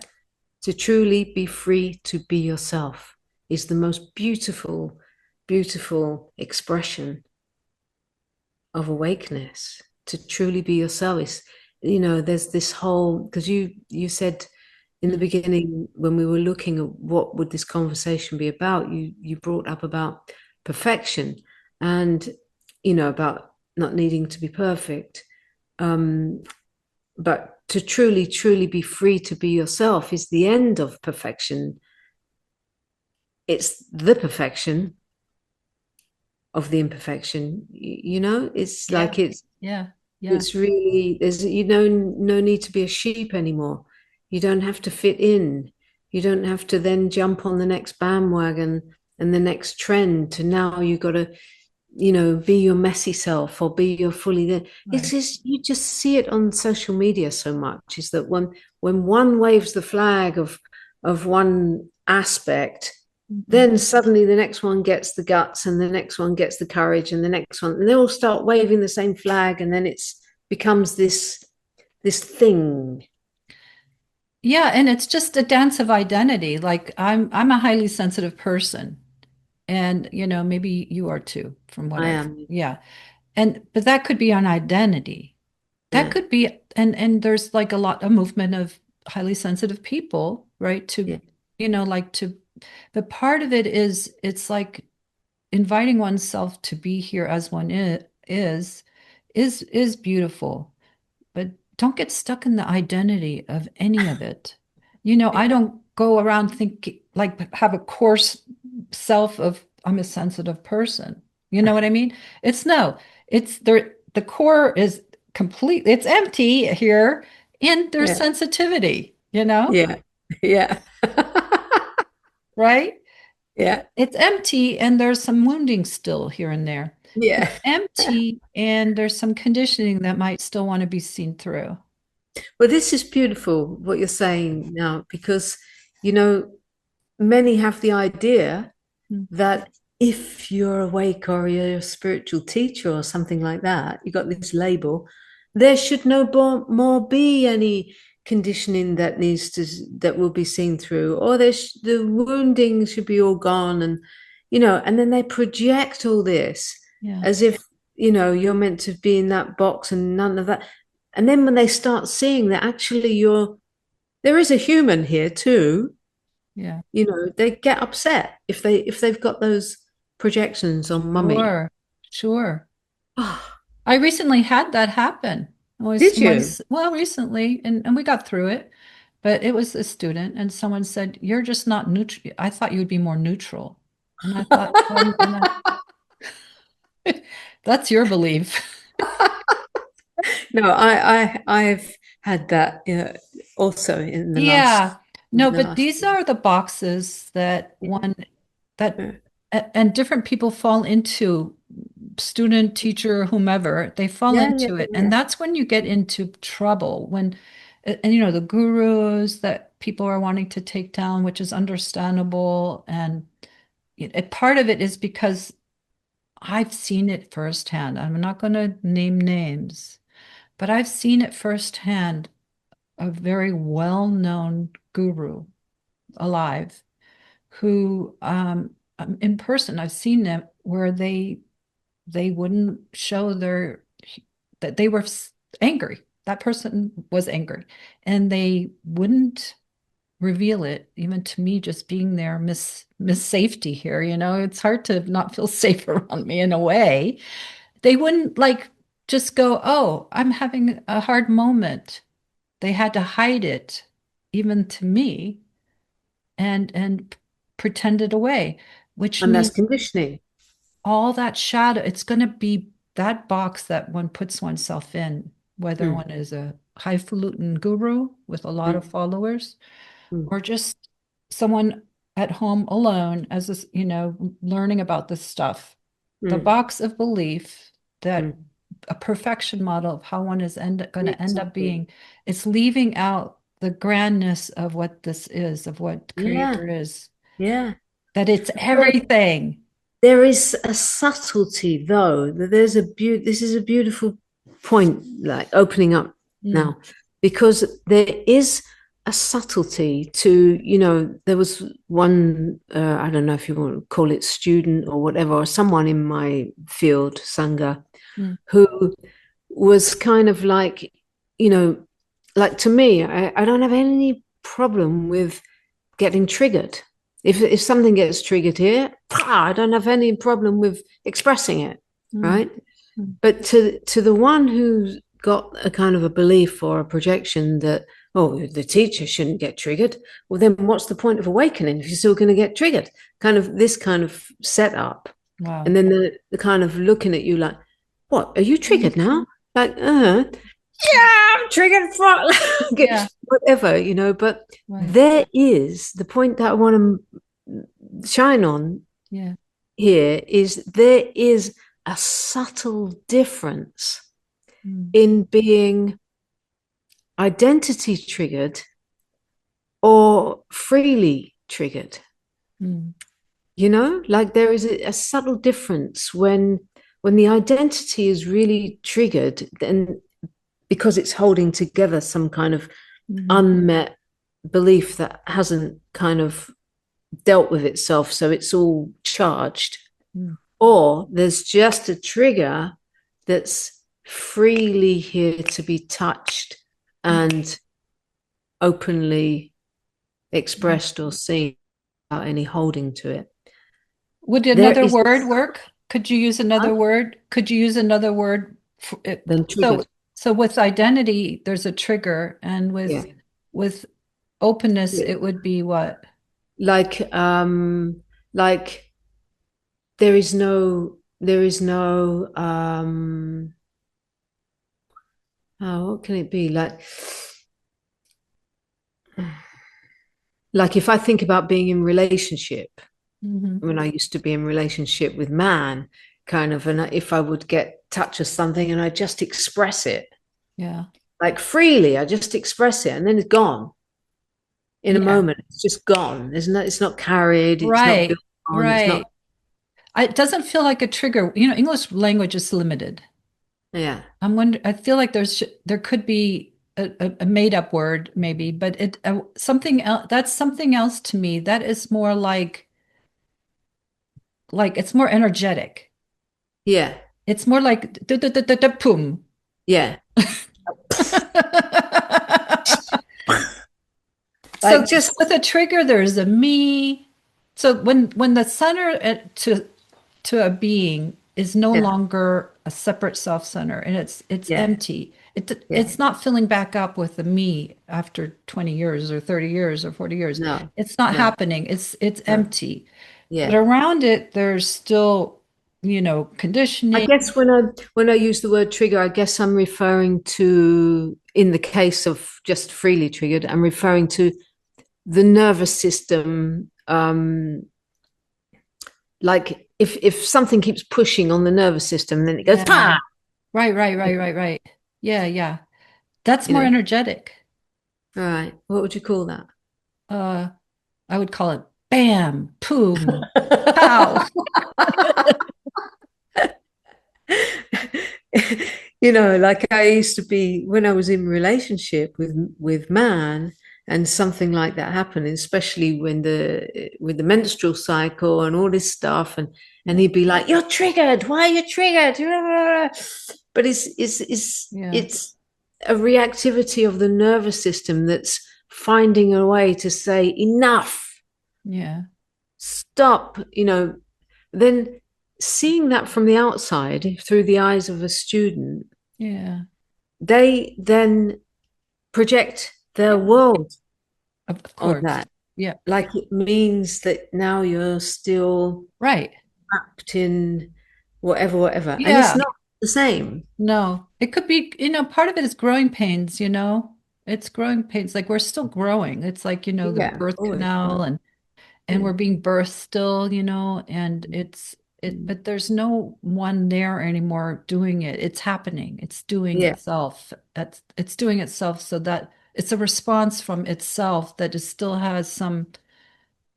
To truly be free to be yourself is the most beautiful, beautiful expression of awakeness. To truly be yourself is, there's this whole, because you said in the Mm. beginning when we were looking at what would this conversation be about, you brought up about perfection and about not needing to be perfect. But to truly, truly be free to be yourself is the end of perfection. It's the perfection of the imperfection. It's Yeah. like Yeah. Yeah. it's really, there's no need to be a sheep anymore. You don't have to fit in. You don't have to then jump on the next bandwagon and the next trend to now you got to be your messy self or be your fully there. It's Right. just, you just see it on social media so much, is that when one waves the flag of one aspect, Mhm. then suddenly the next one gets the guts and the next one gets the courage and the next one, and they all start waving the same flag, and then it's becomes this thing. Yeah, and it's just a dance of identity. Like I'm a highly sensitive person. And maybe you are too, from what I I've am. yeah. And but that could be an identity. That Yeah, could be and there's like a lot of movement of highly sensitive people, right? yeah, Like to but part of it is it's like inviting oneself to be here as one is beautiful, but don't get stuck in the identity of any of it. I yeah, don't go around thinking like have a course self of I'm a sensitive person. You know what I mean? It's no, it's there. The core is complete. It's empty here, and there's yeah, sensitivity. yeah, yeah, Right? yeah, It's empty, and there's some wounding still here and there. yeah. It's empty, and there's some conditioning that might still want to be seen through. Well, this is beautiful what you're saying now, because you know many have the idea Mm. that if you're awake or you're a spiritual teacher or something like that, you got this label, there should no more be any conditioning that will be seen through, or the wounding should be all gone, and then they project all this Yeah, as if you're meant to be in that box and none of that. And then when they start seeing that actually there is a human here too, yeah. they get upset if they've got those projections on mummy. Sure, sure. Oh, I recently had that happen. It was did you? someone's, well, recently, and we got through it, but it was a student, and someone said, "You're just not neutral. I thought you would be more neutral." And I thought, that's your belief. No, I've had that also in the last Yeah. in No, the but last these are the boxes that one that year. and different people fall into student, teacher, whomever, they fall Yeah, yeah, into it. yeah, And that's when you get into trouble. And the gurus that people are wanting to take down, which is understandable. And part of it is because I've seen it firsthand. I'm not going to name names, but I've seen it firsthand. A very well-known guru alive who in person I've seen them where they wouldn't show that they were angry. That person was angry, and they wouldn't reveal it even to me just being there. Miss Safety here, it's hard to not feel safe around me in a way. They wouldn't like just go, "Oh, I'm having a hard moment." They had to hide it even to me and pretend it away, which and that's means conditioning. all that shadow, it's going to be that box that one puts oneself in whether mm, one is a highfalutin guru with a lot of mm, followers mm, or just someone at home alone as this, learning about this stuff. The mm, box of belief that mm. a perfection model of how one is going to end up Exactly. being, it's leaving out the grandness of what this is, of what Yeah, creator is, yeah. that it's Well, everything. there is a subtlety, though. That there's a This is a beautiful point, like opening up Mm, now, because there is a subtlety to, there was one, I don't know if you want to call it student or whatever, or someone in my field, Sangha, mm, who was kind of like, you know, like to me, I don't have any problem with getting triggered. If something gets triggered here, I don't have any problem with expressing it, mm, right? mm. But to the one who's got a kind of a belief or a projection that, oh, the teacher shouldn't get triggered, well, then what's the point of awakening if you're still going to get triggered? Kind of this kind of setup, and Wow. then the kind of looking at you like, what, are you triggered now? Like, yeah, I'm triggered for Yeah, whatever, but right. there is the point that I want to shine on Yeah. here is there is a subtle difference Mm, in being identity triggered or freely triggered. mm, Like there is a subtle difference when the identity is really triggered, then because it's holding together some kind of mhm, unmet belief that hasn't kind of dealt with itself, so it's all charged, mm, or there's just a trigger that's freely here to be touched mm, and openly mm. expressed or seen without any holding to it. Would There another is word work? Could you use another word? Could you use another word for it? then So, triggered. so with identity, there's a trigger, and Yeah. with openness, Yeah. it would be what? Like there is no oh, what can it be? Like if I think about being in relationship, Hmm. when I used to be in relationship with man, kind of, and if I would get touch of something and I just express it, Yeah. like freely, I just express it, and then it's gone in a Yeah. moment. It's just gone. It's not carried. It's not built Right. on. It's not. Right. It doesn't feel like a trigger. English language is limited. Yeah, I feel like there could be a made up word maybe, but something else. That's something else to me. That is more like it's more energetic. yeah, It's more like boom. yeah. So Like just with a trigger, there's a me. So when the center to a being is no yeah, longer a separate self center and it's yeah, empty. yeah. It's not filling back up with the me after 20 years or 30 years or 40 years. No, It's not no, happening. It's no. empty. But Yeah. around it, there's still, I conditioning. guess when I use the word trigger, I guess I'm referring to, in the case of just freely triggered, I'm referring to the nervous system. Like if something keeps pushing on the nervous system, then it goes Yeah. pa. Right, right, right, right, right. Yeah, yeah. That's You more know. energetic. All right. What would you call that? Uh, I would call it bam, boom, pow. Like I used to be when I was in relationship with man, and something like that happened, especially when the with the menstrual cycle and all this stuff, and Yeah, he'd be like, "You're triggered. Why are you triggered?" But yeah, it's a reactivity of the nervous system that's finding a way to say enough, yeah, stop. Then seeing that from the outside through the eyes of a student, yeah, they then project their yeah. world Of on course. that. Yeah, Like it means that now you're still right. trapped in whatever, whatever. And it's Yeah, not. the same. No, it could be, part of it is growing pains. It's growing pains. Like we're still growing. It's like, the Yeah, birth always. canal and Yeah, we're being birthed still, and but there's no one there anymore doing it. It's happening. It's doing yeah. itself. It's doing itself so that it's a response from itself that it still has some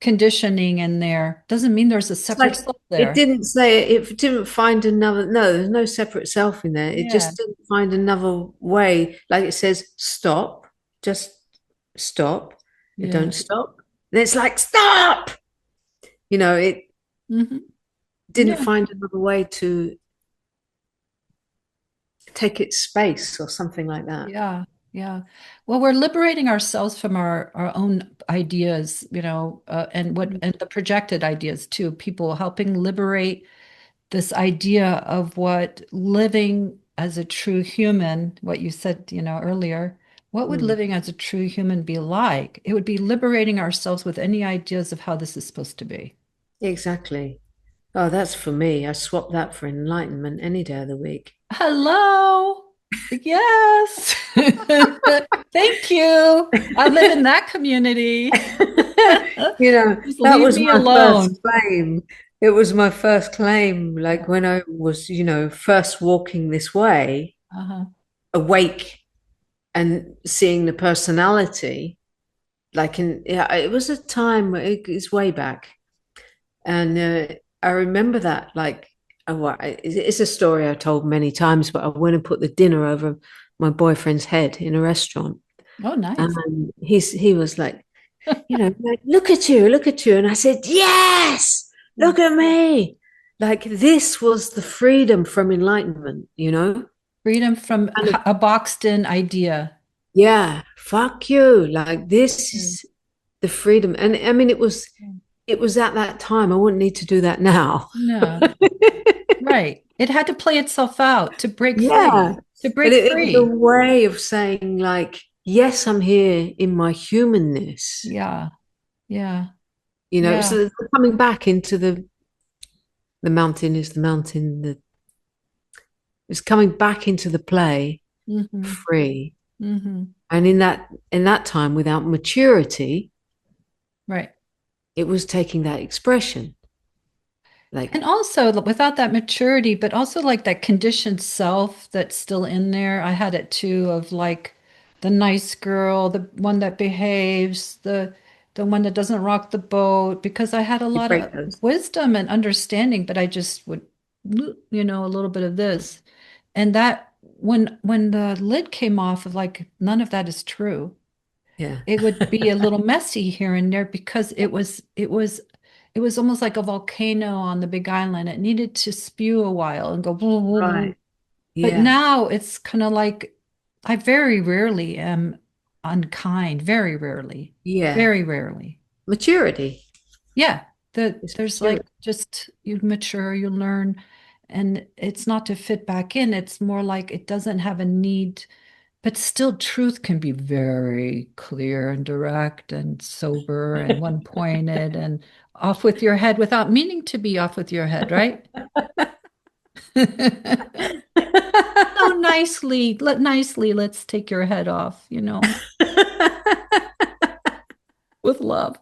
conditioning in there. Doesn't mean there's a It's separate like self it there. didn't say it didn't find another. No, there's no separate self in there. It Yeah. just didn't find another way. Like it says, stop, just stop. It Yeah. don't stop. Then it's like stop. It Hmm. didn't Yeah. find another way to take its space or something like that. Yeah, yeah. Well, we're liberating ourselves from our own ideas, and the projected ideas too. People helping liberate this idea of what living as a true human, what you said, earlier. What would Mm, living as a true human be like? It would be liberating ourselves with any ideas of how this is supposed to be. exactly. Oh, that's for me. I swap that for enlightenment any day of the week. Hello. Yes. Thank you. I live in that community. Just That leave was me my first alone. claim. It was my first claim, like when I was, first walking this way, Uh-huh. awake and seeing the personality. Yeah, it was a time, it's way back. And I remember that, like, it's a story I told many times, but I went and put the dinner over my boyfriend's head in a restaurant. Oh, nice. And he was like, look at you. And I said, yes, look at me. Like this was the freedom from enlightenment. Freedom from Kind of, a boxed in idea. yeah, fuck you. Like this Mm. is the freedom. And I mean, it was at that time. I wouldn't need to do that now. No, right. It had to play itself out to break Yeah. free, to But break it was a free. way of saying, like, yes, I'm here in my humanness. Yeah, yeah, So yeah. coming back into the mountain is the mountain, it's coming back into the play Mm-hmm. free. Mm-hmm. And in that time, without maturity, Right. it was taking that expression. Like, And also without that maturity, but also like that conditioned self that's still in there. I had it too of like the nice girl, the one that behaves, the one that doesn't rock the boat, because I had a you lot break of those. wisdom and understanding, but I just would, a little bit of this. And that when the lid came off of like none of that is true, Yeah. it would be a little messy here and there because it was almost like a volcano on the Big Island. It needed to spew a while and go blah, blah, blah. Right. But Yeah. now it's kind of like I very rarely am unkind, very rarely, Yeah. very rarely. Maturity Yeah, is there's like maturity. just you mature, you learn, and it's not to fit back in. It's more like it doesn't have a need. But still, truth can be very clear and direct and sober and one-pointed and off with your head without meaning to be off with your head, right? So nicely, let's take your head off, with love.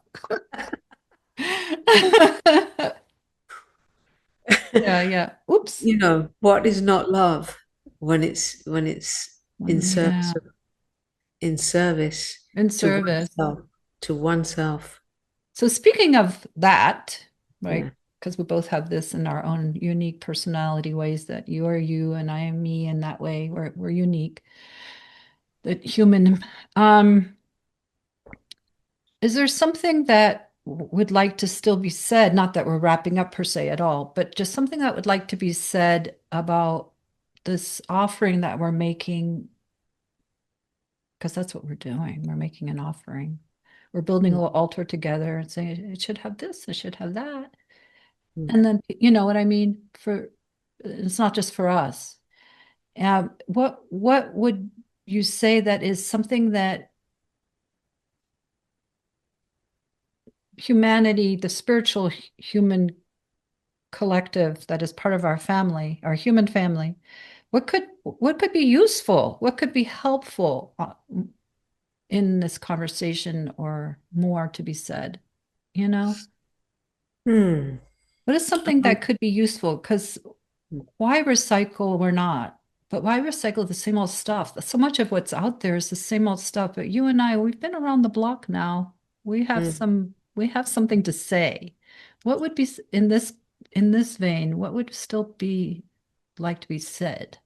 Yeah, yeah. Oops. What is not love when it's in Yeah, service in service in to service. oneself, to oneself. So speaking of that, Yeah. right? Because we both have this in our own unique personality ways that you are you and I am me in that way. We're unique. That human. Um, is there something that would like to still be said? Not that we're wrapping up per se at all, but just something that would like to be said about this offering that we're making, because that's what we're doing. We're making an offering. We're building a Mm, little altar together and saying it should have this, it should have that. mm, And then, you know what I mean? It's not just for us. What would you say that is something that humanity, the spiritual human collective that is part of our family, our human family, what could be useful? What could be helpful in this conversation or more to be said? You know, Hmm. what is something that could be useful? Because why recycle or not? But why recycle the same old stuff? So much of what's out there is the same old stuff. But you and I, we've been around the block now. Hmm. We have something to say. What would be in this vein, what would still be like to be said?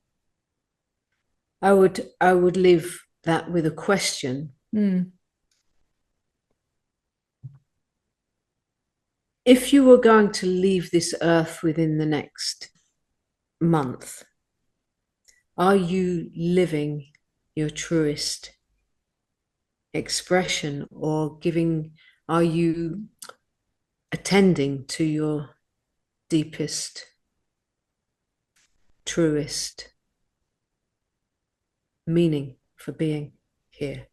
I would leave that with a question. Hmm. If you were going to leave this earth within the next month, are you living your truest expression, or are you attending to your deepest, truest meaning for being here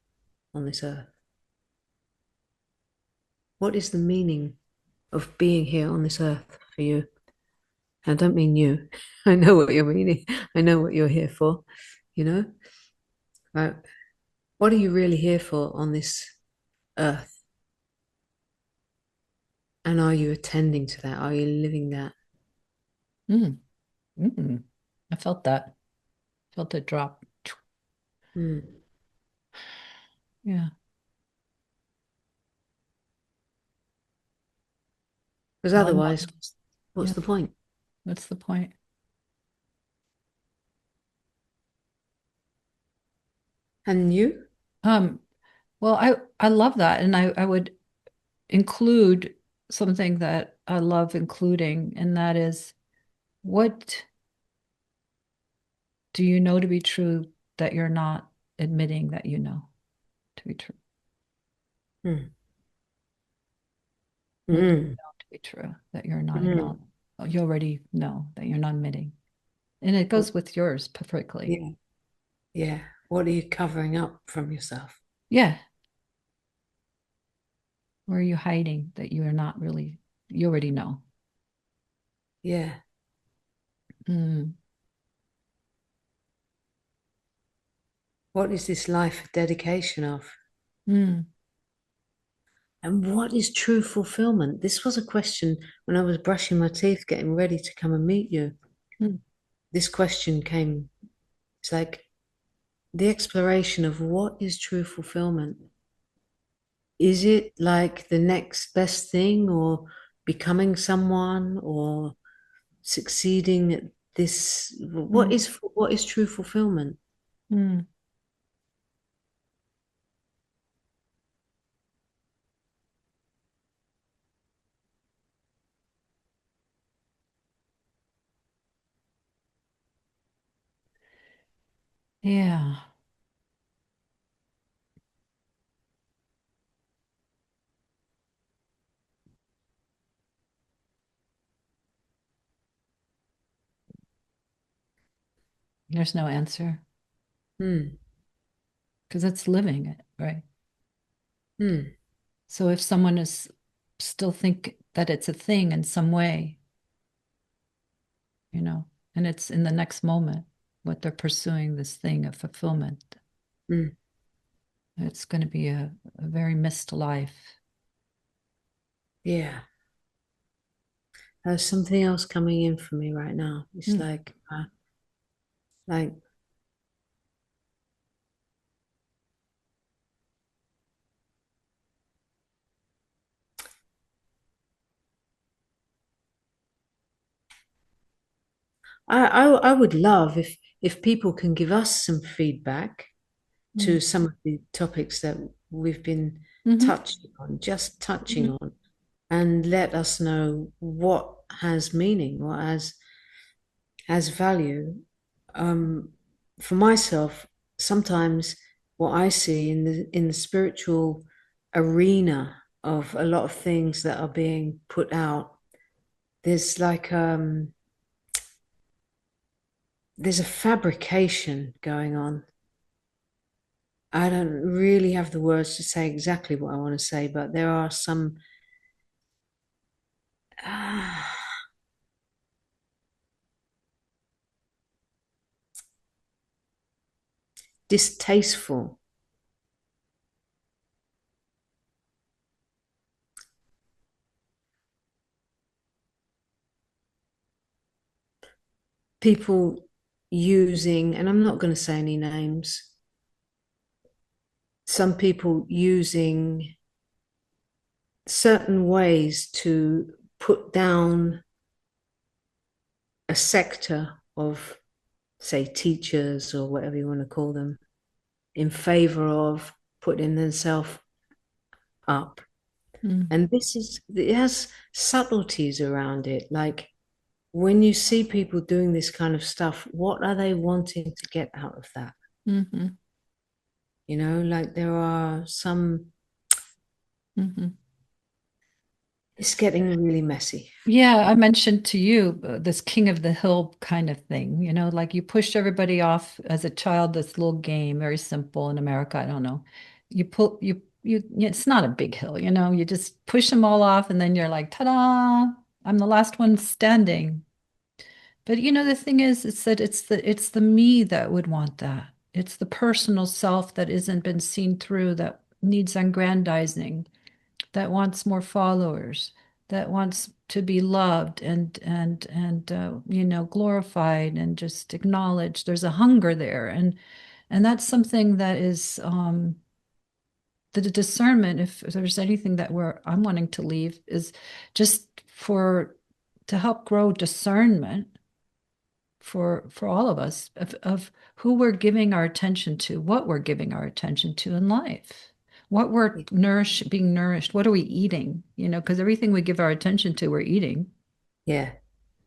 on this earth? What is the meaning of being here on this earth for you? I don't mean you. I know what you're meaning. I know what you're here for, you know? Right. What are you really here for on this earth? And are you attending to that? Are you living that? Hmm. Hmm. I felt that. Felt it drop. Mm. Yeah. Because One otherwise, month. what's Yeah. the point? What's the point? And you? Um, well, I love that, and I would include something that I love including, and that is what do you know to be true that you're not admitting that you know to be true? Mm. What do you Mm. know to be true that you're not Mm. acknowledging? Oh, you already know that you're not admitting. And it What- goes with yours perfectly. Yeah, yeah. What are you covering up from yourself? Yeah. Where are you hiding that you are not really, you already know? Yeah. Mm, What is this life a dedication of? mm, And what is true fulfillment? This was a question when I was brushing my teeth, getting ready to come and meet you. mm, This question came. It's like the exploration of what is true fulfillment. Is it like the next best thing, or becoming someone, or succeeding at this? mm, What is true fulfillment? mm. Yeah. There's no answer Hmm. because it's living it, right? Hmm. So if someone is still think that it's a thing in some way, you know, and it's in the next moment, what they're pursuing this thing of fulfillment, Hmm. it's going to be a very missed life. Yeah. There's something else coming in for me right now. It's Mm, like I would love if people can give us some feedback mm, to some of the topics that we've been mhm, just touching mhm, on, and let us know what has meaning, what has value. Um, for myself, sometimes what I see in the spiritual arena of a lot of things that are being put out, there's like there's a fabrication going on. I don't really have the words to say exactly what I want to say, but there are some distasteful. People using, and I'm not going to say any names, some people using certain ways to put down a sector of, say, teachers or whatever you want to call them, in favor of putting themselves up. Mm, And it has subtleties around it. Like when you see people doing this kind of stuff, what are they wanting to get out of that? hmm Like there are some, hmm it's getting really messy. Yeah, I mentioned to you this king of the hill kind of thing, like you pushed everybody off as a child, this little game, very simple in America. I don't know. It's not a big hill, you just push them all off and then you're like, ta-da, I'm the last one standing. But the thing is, it's that it's the me that would want that. It's the personal self that isn't been seen through, that needs aggrandizing, that wants more followers, that wants to be loved and glorified and just acknowledged. There's a hunger there, and that's something that is the discernment. If there's anything that I'm wanting to leave is just for to help grow discernment for all of us of who we're giving our attention to, what we're giving our attention to in life, what we're being nourished, what are we eating, because everything we give our attention to, we're eating, Yeah,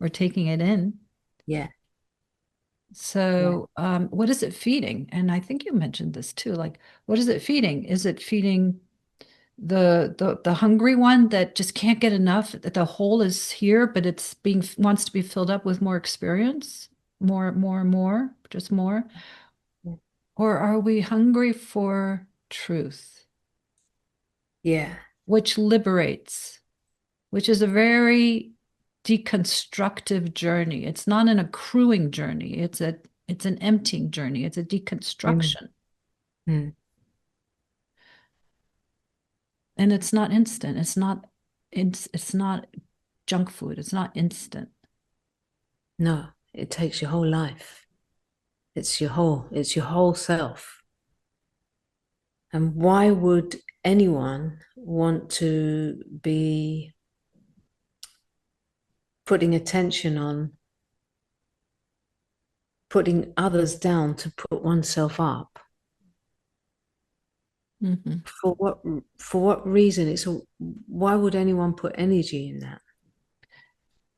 we're taking it in. yeah, yeah. So, what is it feeding? And I think you mentioned this too. Like, what is it feeding? Is it feeding the hungry one that just can't get enough, that the hole is here but it's being wants to be filled up with more experience, more, just more? Or are we hungry for truth, Yeah. which liberates, which is a very deconstructive journey? It's not an accruing journey, it's an emptying journey, it's a Mm, deconstruction. mm. And it's not instant, it's not junk food, it's not instant. No, it takes your whole life. It's your whole self. And why would anyone want to be putting attention on putting others down to put oneself up? Mhm. For what reason? Why would anyone put energy in that?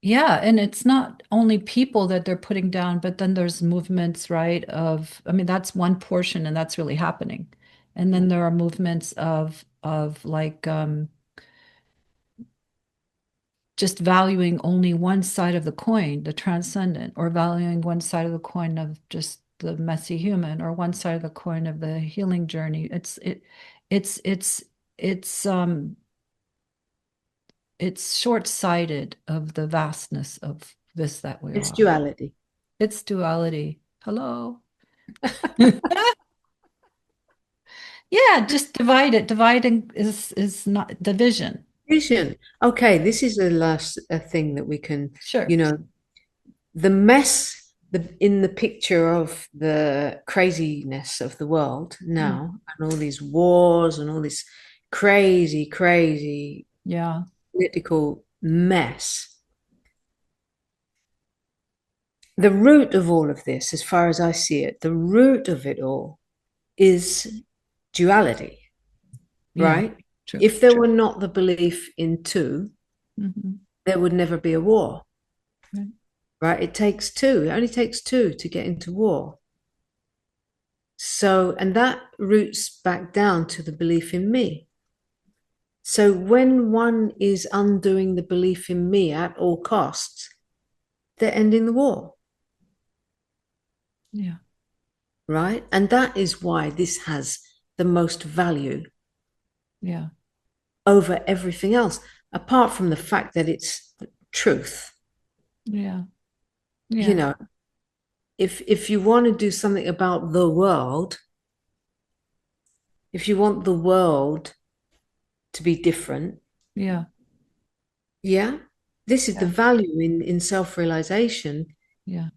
Yeah, and it's not only people that they're putting down, but then there's movements, right? I mean, that's one portion, and that's really happening. And then there are movements of like just valuing only one side of the coin, the transcendent, or valuing one side of the coin of just the messy human, or one side of the coin of the healing journey. It's it's um it's short-sighted of the vastness of this that we It's are. duality. It's duality. Hello. Yeah, just divide it. Dividing is not division. Vision. Okay, this is the last thing that we can, Sure. you know, the mess in the picture of the craziness of the world Mm, now, and all these wars and all this crazy, crazy yeah. political mess. The root of all of this, as far as I see it, the root of it all is duality, Yeah. right? True. If there were not the belief in two, Hmm. there would never be a war, Right. right? It takes two. It only takes two to get into war. So, and that roots back down to the belief in me. So when one is undoing the belief in me at all costs, they're ending the war, Yeah. right? And that is why this has the most value Yeah. over everything else, apart from the fact that it's truth. Yeah. You Yeah. know, if you want to do something about the world, if you want the world to be different, Yeah. yeah, this is the Yeah. value in self-realization Yeah.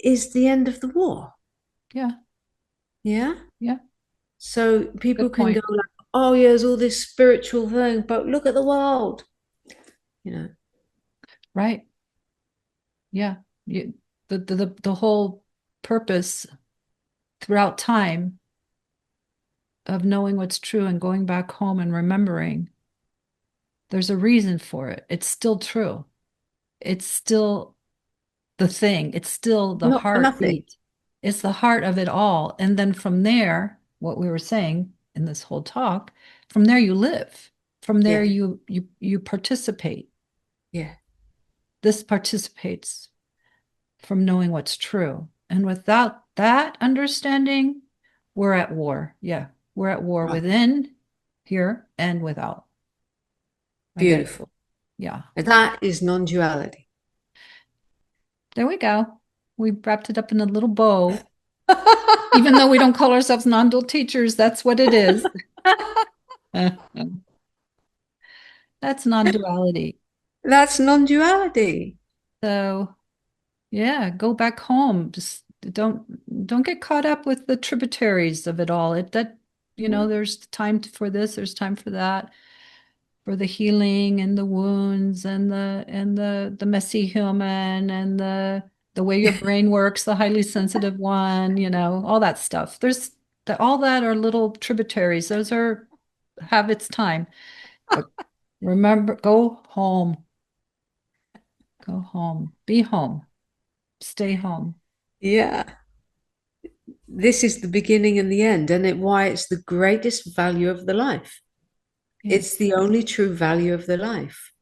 is the end of the war. Yeah. Yeah. Yeah. So people Good can go point. like, oh, yeah, there's all this spiritual thing, but look at the world, you know. Right. Yeah. You, the whole purpose throughout time of knowing what's true and going back home and remembering, there's a reason for it. It's still true. It's still the thing. It's still the Not for nothing. heartbeat. It's the heart of it all. And then from there, what we were saying in this whole talk, from there you live. From there Yeah. you participate. Yeah. This participates from knowing what's true. And without that understanding, we're at war. Yeah, we're at war Right. within here and without. I get it. Beautiful. Yeah. And that is non-duality. There we go. We wrapped it up in a little bow. Even though we don't call ourselves non-dual teachers, that's what it is. That's non-duality. That's non-duality. So yeah, go back home. Just don't get caught up with the tributaries of it all. It that there's time for this, there's time for that, for the healing and the wounds and the messy human and the way your brain works, the highly sensitive one, all that stuff. There's all that are little tributaries. Those are have its time. But remember, go home. Go home. Be home. Stay home. Yeah. This is the beginning and the end, and why it's the greatest value of the life. Yeah. It's the only true value of the life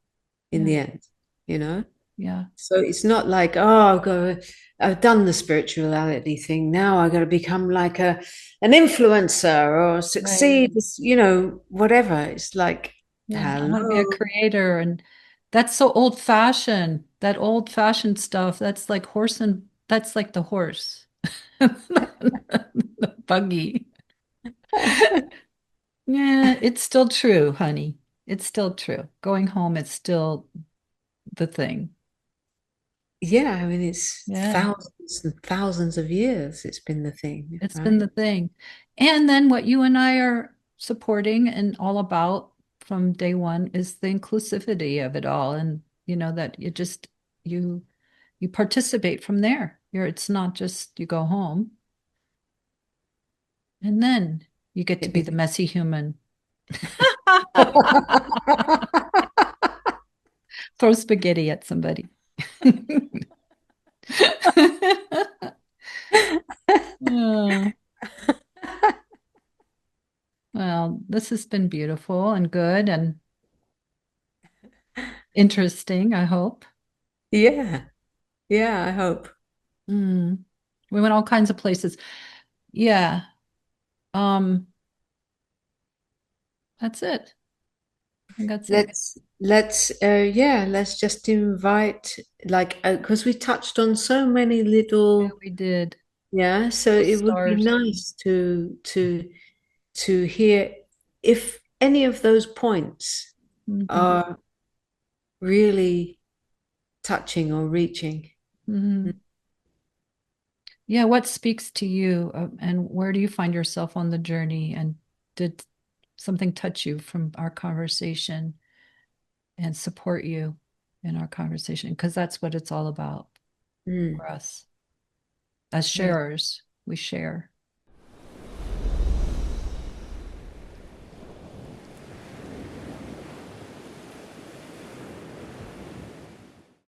in Yeah. the end, you know? Yeah. So it's not like, oh, I've done the spirituality thing. Now I got to become like an influencer or Right. succeed, whatever. It's like, Yeah. I want to be a hello. creator. And that's so old fashioned. That old fashioned stuff. That's like the horse. The buggy. Yeah, it's still true, honey. It's still true. Going home is still the thing. Yeah, I mean, it's Yeah. thousands and thousands of years it's been the thing, It's been right? the thing. And then what you and I are supporting and all about from day one is the inclusivity of it all. And that you you participate from there. It's not just you go home and then you get to It be the be- messy human. Throw spaghetti at somebody. Oh, well, this has been beautiful and good and interesting, I hope. Yeah, yeah, I hope. Mm. We went all kinds of places. Yeah. Um, that's it. I think that's it. Let's just invite, like, because we touched on so many Yeah, little, we did. yeah, so Little it would be stars. nice to hear if any of those points Hmm. are really touching or reaching. Hmm. Yeah, what speaks to you, and where do you find yourself on the journey? And did something touch you from our conversation and support you in our conversation? Because that's what it's all about Mm, for us as yeah, sharers. We share.